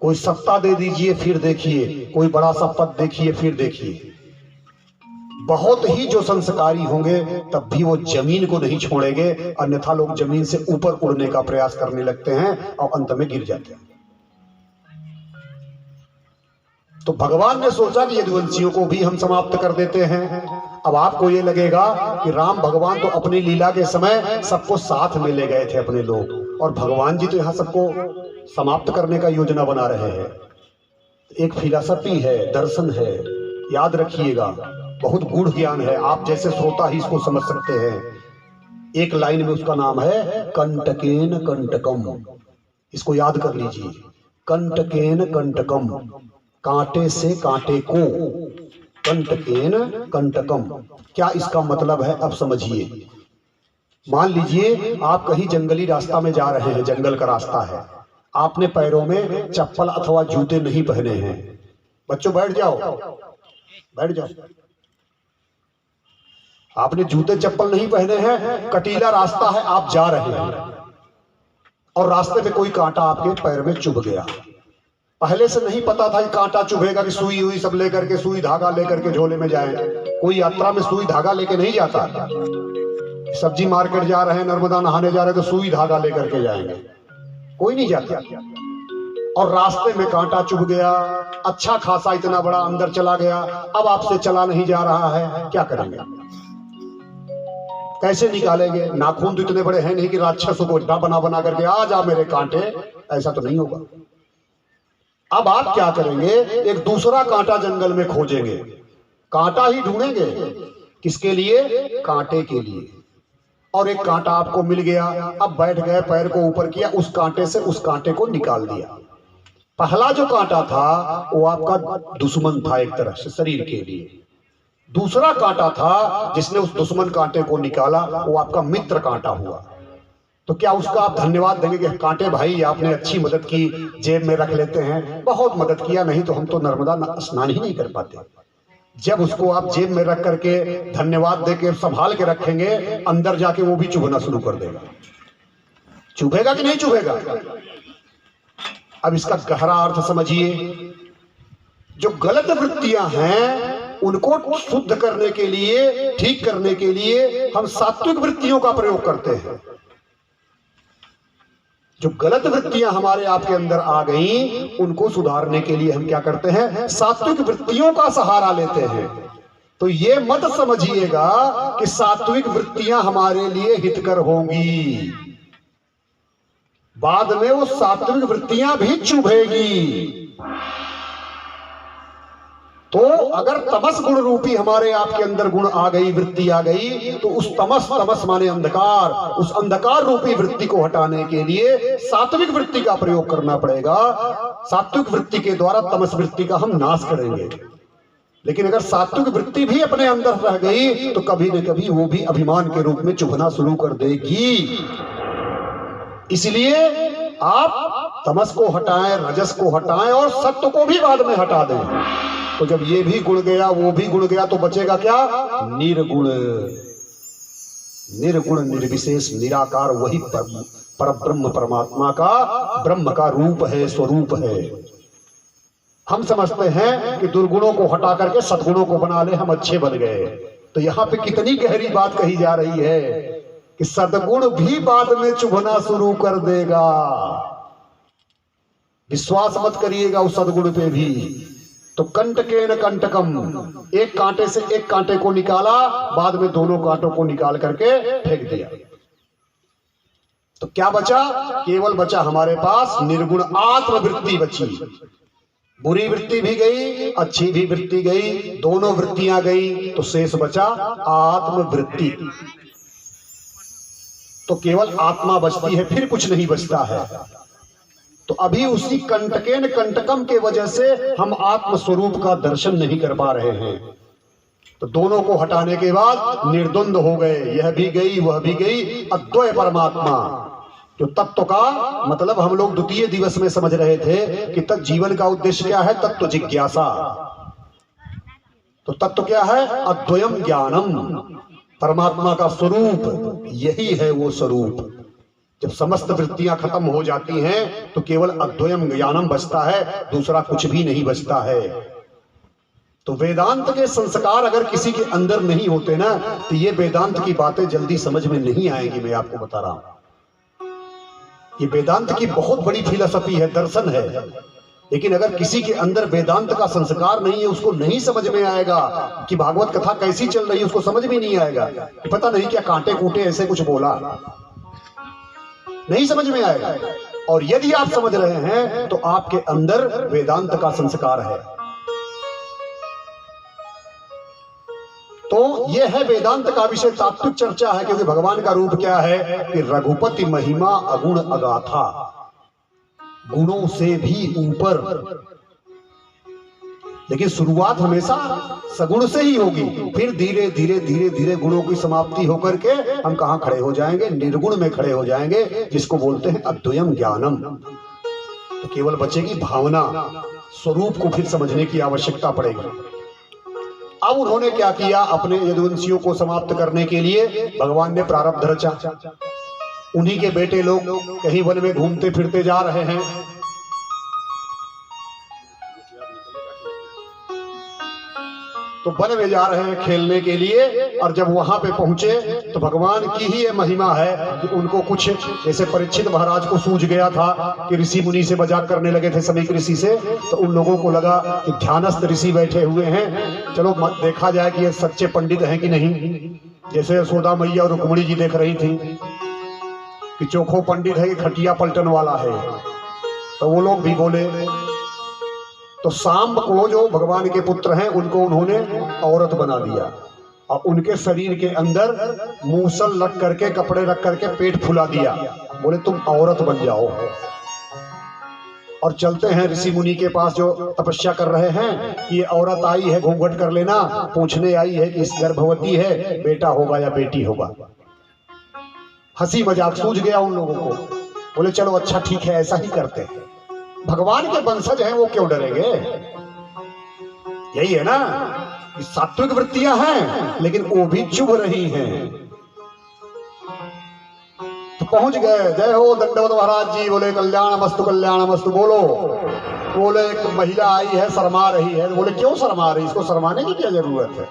कोई सत्ता दे दीजिए फिर देखिए, कोई बड़ा सा पद देखिए फिर देखिए, बहुत ही जो संस्कारी होंगे तब भी वो जमीन को नहीं छोड़ेंगे, अन्यथा लोग जमीन से ऊपर उड़ने का प्रयास करने लगते हैं और अंत में गिर जाते हैं। तो भगवान ने सोचा कि यदुवंशियों को भी हम समाप्त कर देते हैं। अब आपको ये लगेगा कि राम भगवान तो अपनी लीला के समय सबको साथ में ले गए थे अपने लोग, और भगवान जी तो यहाँ सबको समाप्त करने का योजना बना रहे हैं। एक फिलॉसफी है, दर्शन है, याद रखिएगा, बहुत गूढ़ ज्ञान है, आप जैसे श्रोता ही इसको समझ सकते हैं। एक लाइन में उसका नाम है कंटकेन कंटकम। इसको याद कर लीजिए, कंटकेन कंटकम, कांटे से कांटे को, कंटकेन कंटकम। क्या इसका मतलब है अब समझिए। मान लीजिए आप कहीं जंगली रास्ता में जा रहे हैं, जंगल का रास्ता है, आपने पैरों में चप्पल अथवा जूते नहीं पहने हैं। बच्चों बैठ जाओ, बैठ जाओ। आपने जूते चप्पल नहीं पहने हैं, कटीला रास्ता है, आप जा रहे हैं और रास्ते में कोई कांटा आपके पैर में चुभ गया। पहले से नहीं पता था कि कांटा चुभेगा, कि सुई हुई सब लेकर के, सुई धागा लेकर के झोले में जाएंगे। कोई यात्रा में सुई धागा लेके नहीं जाता। सब्जी मार्केट जा रहे हैं, नर्मदा नहाने जा रहे हैं तो सुई धागा लेकर के जाएंगे, कोई नहीं जाता। और रास्ते में कांटा चुभ गया, अच्छा खासा इतना बड़ा अंदर चला गया, अब आपसे चला नहीं जा रहा है, क्या करेंगे? कैसे निकालेंगे? नाखून तो इतने बड़े हैं नहीं कि राक्षसों को अड्डा बना बना करके आ जा मेरे कांटे, ऐसा तो नहीं होगा। अब आप क्या करेंगे? एक दूसरा कांटा जंगल में खोजेंगे, कांटा ही ढूंढेंगे। किसके लिए? कांटे के लिए। और एक कांटा आपको मिल गया, अब बैठ गए, पैर को ऊपर किया, उस कांटे से उस कांटे को निकाल दिया। पहला जो कांटा था वो आपका दुश्मन था एक तरह से शरीर के लिए। दूसरा कांटा था जिसने उस दुश्मन कांटे को निकाला, वो आपका मित्र कांटा हुआ। तो क्या उसका आप धन्यवाद देंगे कि कांटे भाई आपने अच्छी मदद की, जेब में रख लेते हैं, बहुत मदद किया, नहीं तो हम तो नर्मदा स्नान ही नहीं कर पाते। जब उसको आप जेब में रख करके धन्यवाद देके संभाल के रखेंगे, अंदर जाके वो भी चुभना शुरू कर देगा। चुभेगा कि नहीं चुभेगा? अब इसका गहरा अर्थ समझिए। जो गलत वृत्तियां हैं उनको शुद्ध करने के लिए, ठीक करने के लिए हम सात्विक वृत्तियों का प्रयोग करते हैं। जो गलत वृत्तियां हमारे आपके अंदर आ गई, उनको सुधारने के लिए हम क्या करते हैं? सात्विक वृत्तियों का सहारा लेते हैं। तो ये मत समझिएगा कि सात्विक वृत्तियां हमारे लिए हितकर होंगी, बाद में वो सात्विक वृत्तियां भी चुभेगी। तो अगर तमस गुण रूपी हमारे आपके अंदर गुण आ गई, वृत्ति आ गई, तो उस तमस माने अंधकार, उस अंधकार रूपी वृत्ति को हटाने के लिए सात्विक वृत्ति का प्रयोग करना पड़ेगा। सात्विक वृत्ति के द्वारा तमस वृत्ति का हम नाश करेंगे। लेकिन अगर सात्विक वृत्ति भी अपने अंदर रह गई तो कभी न कभी वो भी अभिमान के रूप में चुभना शुरू कर देगी। इसलिए आप तमस को हटाएं, रजस को हटाएं और सत्व को भी बाद में हटा दें। तो जब ये भी गुण गया, वो भी गुण गया, तो बचेगा क्या? निर्गुण। निर्गुण, निर्विशेष, निराकार, वही परब्रह्म परमात्मा का, ब्रह्म का रूप है, स्वरूप है। हम समझते हैं कि दुर्गुणों को हटा करके सद्गुणों को बना ले, हम अच्छे बन गए। तो यहाँ पे कितनी गहरी बात कही जा रही है कि सद्गुण भी बाद में चुभना शुरू कर देगा। विश्वास मत करिएगा उस सद्गुण पे भी। तो कंटकेन कंटकम, एक कांटे से एक कांटे को निकाला, बाद में दोनों कांटों को निकाल करके फेंक दिया। तो क्या बचा? केवल बचा हमारे पास निर्गुण आत्मवृत्ति बची। बुरी वृत्ति भी गई, अच्छी भी वृत्ति गई, दोनों वृत्तियां गई, तो शेष बचा आत्मवृत्ति। तो केवल आत्मा बचती है, फिर कुछ नहीं बचता है। तो अभी उसी कंटकेन कंटकम के वजह से हम आत्म स्वरूप का दर्शन नहीं कर पा रहे हैं। तो दोनों को हटाने के बाद निर्द्वंद हो गए, यह भी गई वह भी गई, अद्वय परमात्मा। जो तत्व का मतलब हम लोग द्वितीय दिवस में समझ रहे थे कि तत्व जीवन का उद्देश्य क्या है? तत्व जिज्ञासा। तो तत्व क्या है? अद्वयम ज्ञानम, परमात्मा का स्वरूप, यही है वो स्वरूप। जब समस्त वृत्तियां खत्म हो जाती हैं तो केवल अद्वयम ज्ञानम बचता है, दूसरा कुछ भी नहीं बचता है। तो वेदांत के संस्कार अगर किसी के अंदर नहीं होते ना, तो ये वेदांत की बातें जल्दी समझ में नहीं आएगी। मैं आपको बता रहा हूं, ये वेदांत की बहुत बड़ी फिलॉसफी है, दर्शन है। लेकिन अगर किसी के अंदर वेदांत का संस्कार नहीं है, उसको नहीं समझ में आएगा कि भागवत कथा कैसी चल रही है, उसको समझ में नहीं आएगा कि पता नहीं क्या कांटे कूटे ऐसे कुछ बोला, नहीं समझ में आएगा। और यदि आप समझ रहे हैं तो आपके अंदर वेदांत का संस्कार है। तो यह है वेदांत का विषय, तात्विक चर्चा है। क्योंकि भगवान का रूप क्या है कि रघुपति महिमा अगुण अगाथा, गुणों से भी ऊपर। लेकिन शुरुआत हमेशा सगुण से ही होगी, फिर धीरे धीरे धीरे धीरे गुणों की समाप्ति होकर के हम कहां खड़े हो जाएंगे, निर्गुण में खड़े हो जाएंगे, जिसको बोलते हैं अद्वयम ज्ञानम। तो केवल बचेगी भावना, स्वरूप को फिर समझने की आवश्यकता पड़ेगी। अब उन्होंने क्या किया, अपने यदुवंशियों को समाप्त करने के लिए भगवान ने प्रारब्ध रचा। उन्हीं के बेटे लोग कहीं वन में घूमते फिरते जा रहे हैं, तो वन में जा रहे हैं खेलने के लिए। और जब वहां पे पहुंचे तो भगवान की ही ये महिमा है कि उनको कुछ जैसे परीक्षित महाराज को सूझ गया था कि ऋषि मुनि से मजाक करने लगे थे समीक ऋषि से, तो उन लोगों को लगा कि ध्यानस्थ ऋषि बैठे हुए हैं, चलो देखा जाए कि ये सच्चे पंडित हैं कि नहीं। जैसे यशोदा मैया और रुक्मिणी जी देख रही थी कि चोखो पंडित है कि खटिया पलटन वाला है, तो वो लोग भी बोले। तो सांब को, जो भगवान के पुत्र हैं, उनको उन्होंने औरत बना दिया और उनके शरीर के अंदर मूसल रख करके, कपड़े रख करके पेट फुला दिया। बोले तुम औरत बन जाओ। और चलते हैं ऋषि मुनि के पास जो तपस्या कर रहे हैं, ये औरत आई है, घूंघट कर लेना, पूछने आई है कि इस गर्भवती है, बेटा होगा या बेटी होगा। हंसी मजाक सूझ गया उन लोगों को। बोले चलो अच्छा ठीक है, ऐसा ही करते हैं। भगवान के वंशज हैं, वो क्यों डरेंगे। यही है ना, सात्विक वृत्तियां हैं लेकिन वो भी चुभ रही हैं। तो पहुंच गए, जय हो दंडवत महाराज जी। बोले कल्याण मस्तु बोलो। बोले एक महिला आई है, शर्मा रही है। बोले क्यों शर्मा रही, इसको शर्माने की क्या जरूरत है।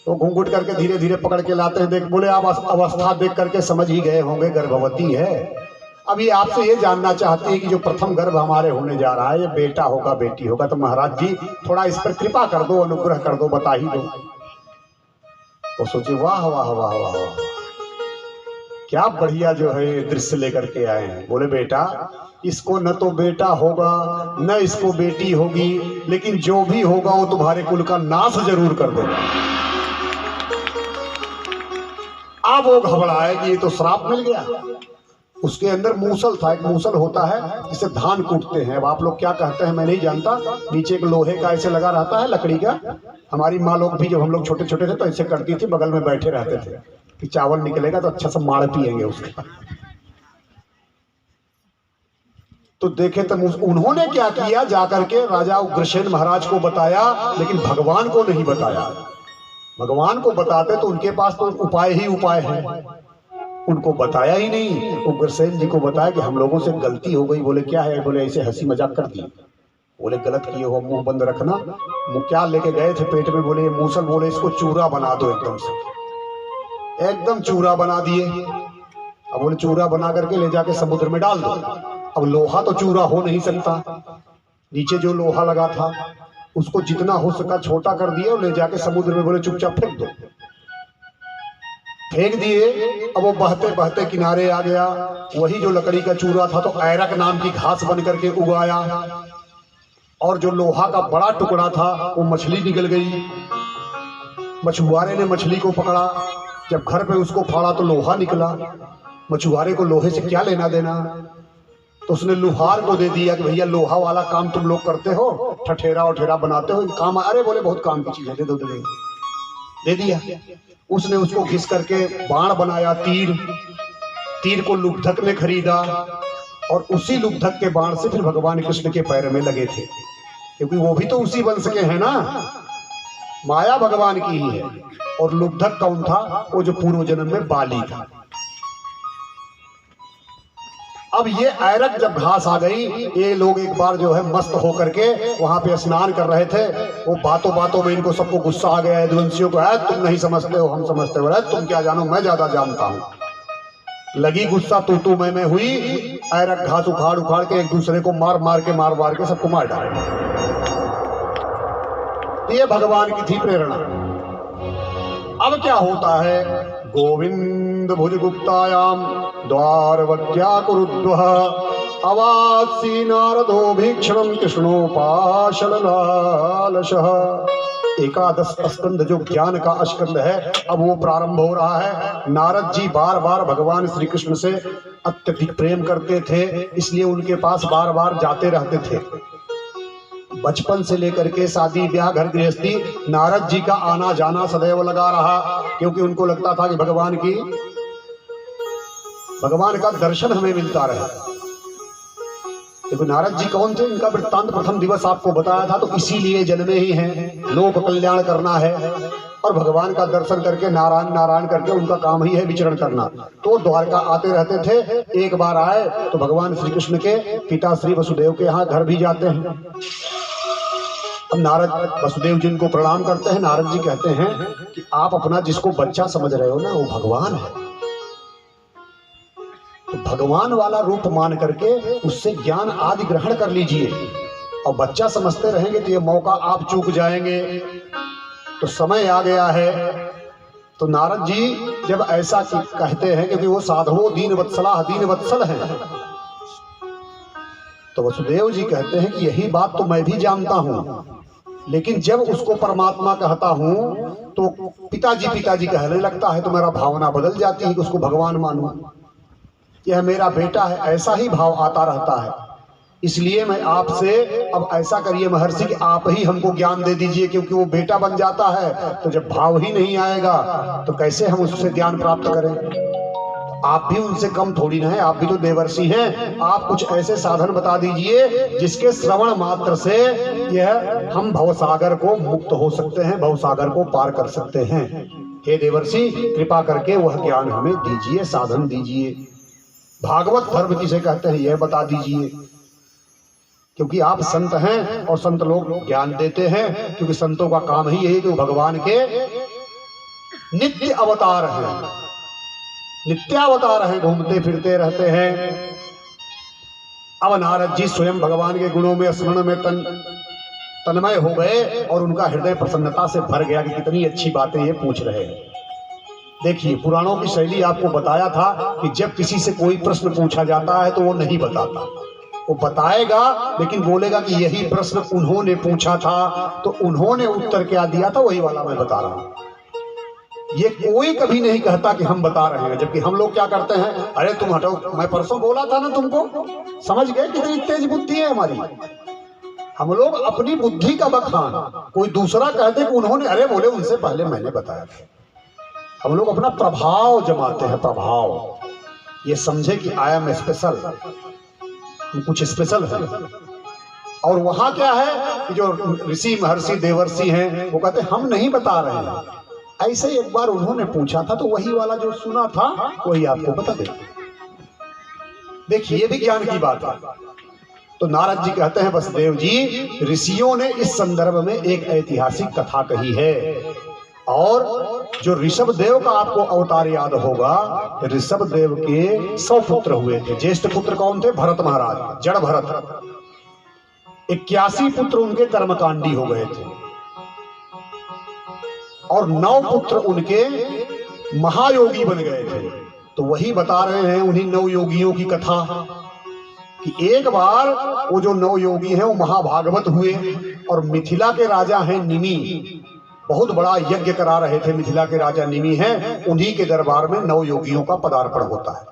तो घूंघट करके धीरे धीरे पकड़ के लाते हैं। देख, बोले आप अवस्था देख करके समझ ही गए होंगे गर्भवती है। अभी आपसे ये जानना चाहते हैं कि जो प्रथम गर्भ हमारे होने जा रहा है, ये बेटा होगा बेटी होगा, तो महाराज जी थोड़ा इस पर कृपा कर दो, अनुग्रह कर दो, बता ही दो। तो सोचे वाह वाह वाह वाह वाह, क्या बढ़िया जो है दृश्य लेकर के आए हैं। बोले बेटा, इसको न तो बेटा होगा न इसको बेटी होगी, लेकिन जो भी होगा वो तुम्हारे कुल का नाश जरूर कर देगा। अब वो घबराए कि ये तो श्राप मिल गया। उसके अंदर मूसल था, एक मूसल होता है जिसे धान कूटते हैं। अब आप लोग क्या कहते हैं मैं नहीं जानता, नीचे एक लोहे का ऐसे लगा रहता है, लकड़ी का। हमारी माँ लोग भी जब हम लोग छोटे छोटे थे तो ऐसे करती थी, बगल में बैठे रहते थे कि चावल निकलेगा तो अच्छा सा माड़ पिएंगे उसका। तो देखे तो उन्होंने क्या किया, जाकर के राजा उग्रसेन महाराज को बताया, लेकिन भगवान को नहीं बताया। भगवान को बताते तो उनके पास तो उपाय ही उपाय है, उनको बताया ही नहीं। उग्रसेन जी को बताया कि हम लोगों से गलती हो गई। बोले क्या है। बोले ऐसे हंसी मजाक कर दी। बोले गलत किए हो, मुंह बंद रखना। मुंह क्या लेके गए थे पेट में। बोले मूसल। बोले इसको चूरा बना दो, एकदम से एकदम चूरा बना दिए। अब बोले चूरा बना करके ले जाके समुद्र में डाल दो। अब लोहा तो चूरा हो नहीं सकता, नीचे जो लोहा लगा था उसको जितना हो सका छोटा कर दिए और ले जाके समुद्र में बोले चुपचाप फेंक दो। फेंक दिए। अब वो बहते बहते किनारे आ गया। वही जो लकड़ी का चूरा था तो ऐरक नाम की घास बन करके उगाया, और जो लोहा का बड़ा टुकड़ा था वो मछली निकल गई। मछुआरे ने मछली को पकड़ा, जब घर पे उसको फाड़ा तो लोहा निकला। मछुआरे को लोहे से क्या लेना देना, तो उसने लोहार को दे दिया कि भैया लोहा वाला काम तुम लोग करते हो, ठठेरा उठेरा बनाते हो, काम। अरे बोले बहुत काम की चीज है, दे दो दे दिया। उसने उसको घिस करके बाण बनाया, तीर को लुब्धक ने खरीदा, और उसी लुब्धक के बाण से फिर भगवान कृष्ण के पैर में लगे थे, क्योंकि वो भी तो उसी वंश के हैं ना। माया भगवान की ही है। और लुब्धक कौन था, वो जो पूर्व जन्म में बाली था। अब ये ऐरक जब घास आ गई, ये लोग एक बार जो है मस्त होकर के वहां पे स्नान कर रहे थे। वो बातों बातों में इनको सबको गुस्सा आ गया, यदुवंशियों को, है तुम नहीं समझते हो, हम समझते हो, है तुम क्या जानो, मैं ज्यादा जानता हूँ। लगी गुस्सा, तू मैं हुई। ऐरक घास उखाड़ उखाड़ के एक दूसरे को मार मार के सबको मार डाला। ये भगवान की थी प्रेरणा। अब क्या होता है, गोविंद भुजगुप्तायाम द्वारवत्या कुरुद्वः अवात्सी नारदो भीक्षणं कृष्णोपाशललालशः। एकादश स्कंद जो ज्ञान का स्कंद है, अब वो प्रारंभ हो रहा है। नारद जी बार बार भगवान श्री कृष्ण से अत्यधिक प्रेम करते थे, इसलिए उनके पास बार बार जाते रहते थे। बचपन से लेकर के शादी ब्याह घर गृहस्थी, नारद जी का आना जाना सदैव लगा रहा, क्योंकि उनको लगता था कि भगवान का दर्शन हमें मिलता रहे। देखो नारद जी कौन थे, इनका वृत्तांत प्रथम दिवस आपको बताया था। तो इसीलिए जन्मे ही हैं, लोक कल्याण करना है और भगवान का दर्शन करके नारायण नारायण करके उनका काम ही है विचरण करना। तो द्वारका आते रहते थे। एक बार आए तो भगवान श्री कृष्ण के पिता श्री वसुदेव के यहाँ घर भी जाते हैं। अब नारद वसुदेव जी को प्रणाम करते हैं। नारद जी कहते हैं कि आप अपना जिसको बच्चा समझ रहे हो ना, वो भगवान है, तो भगवान वाला रूप मान करके उससे ज्ञान आदि ग्रहण कर लीजिए। और बच्चा समझते रहेंगे तो ये मौका आप चूक जाएंगे। तो समय आ गया है। तो नारद जी जब ऐसा कहते हैं, क्योंकि वो साधवो दीन वत्सल हैं, तो वसुदेव जी कहते हैं कि यही बात तो मैं भी जानता हूं, लेकिन जब उसको परमात्मा कहता हूं तो पिताजी कहने लगता है, तो मेरा भावना बदल जाती है कि उसको भगवान मानूं, यह मेरा बेटा है, ऐसा ही भाव आता रहता है। इसलिए मैं आपसे, अब ऐसा करिए महर्षि कि आप ही हमको ज्ञान दे दीजिए, क्योंकि वो बेटा बन जाता है तो जब भाव ही नहीं आएगा तो कैसे हम उससे ज्ञान प्राप्त करें। आप भी उनसे कम थोड़ी ना है, आप भी तो देवर्षि हैं। आप कुछ ऐसे साधन बता दीजिए जिसके श्रवण मात्र से यह हम भवसागर को मुक्त हो सकते हैं, भवसागर को पार कर सकते हैं। हे देवर्षि, कृपा करके वह ज्ञान हमें दीजिए, साधन दीजिए। भागवत धर्म जिसे कहते हैं यह बता दीजिए, क्योंकि आप संत हैं और संत लोग ज्ञान देते हैं, क्योंकि संतों का काम ही यही कि वो भगवान के नित्य अवतार हैं, नित्यावतार हैं, घूमते फिरते रहते हैं। अब नारद जी स्वयं भगवान के गुणों में, स्मरण में तन्मय हो गए और उनका हृदय प्रसन्नता से भर गया कि कितनी अच्छी बातें ये पूछ रहे हैं। देखिए पुराणों की शैली आपको बताया था कि जब किसी से कोई प्रश्न पूछा जाता है तो वो नहीं बताता, वो बताएगा लेकिन बोलेगा कि यही प्रश्न उन्होंने पूछा था, तो उन्होंने उत्तर क्या दिया था वही वाला मैं बता रहा हूं। ये कोई कभी नहीं कहता कि हम बता रहे हैं, जबकि हम लोग क्या करते हैं, अरे तुम हटो, मैं परसों बोला था ना तुमको, समझ गए कितनी तेज बुद्धि है हमारी। हम लोग अपनी बुद्धि का बखान, कोई दूसरा कहते कि उन्होंने, अरे बोले उनसे पहले मैंने बताया था। हम लोग अपना प्रभाव जमाते हैं, प्रभाव। ये समझे कि आई एम स्पेशल, कुछ स्पेशल है। और वहां क्या है कि जो ऋषि महर्षि देवर्षि हैं वो कहते हम नहीं बता रहे हैं, ऐसे एक बार उन्होंने पूछा था तो वही वाला जो सुना था वही आपको बता देते। देखिए ये भी ज्ञान की बात है। तो नारद जी कहते हैं वसुदेव जी, ऋषियों ने इस संदर्भ में एक ऐतिहासिक कथा कही है। और जो ऋषभ देव का आपको अवतार याद होगा, ऋषभ देव के 100 पुत्र हुए थे। ज्येष्ठ पुत्र कौन थे? भरत महाराज, जड़ भरत। 81 पुत्र उनके कर्मकांडी हो गए थे और 9 पुत्र उनके महायोगी बन गए थे। तो वही बता रहे हैं उन्हीं 9 योगियों की कथा कि एक बार वो जो 9 योगी हैं वो महाभागवत हुए और मिथिला के राजा हैं निमि, बहुत बड़ा यज्ञ करा रहे थे। मिथिला के राजा निमि हैं, उन्हीं के दरबार में 9 योगियों का पदार्पण होता है।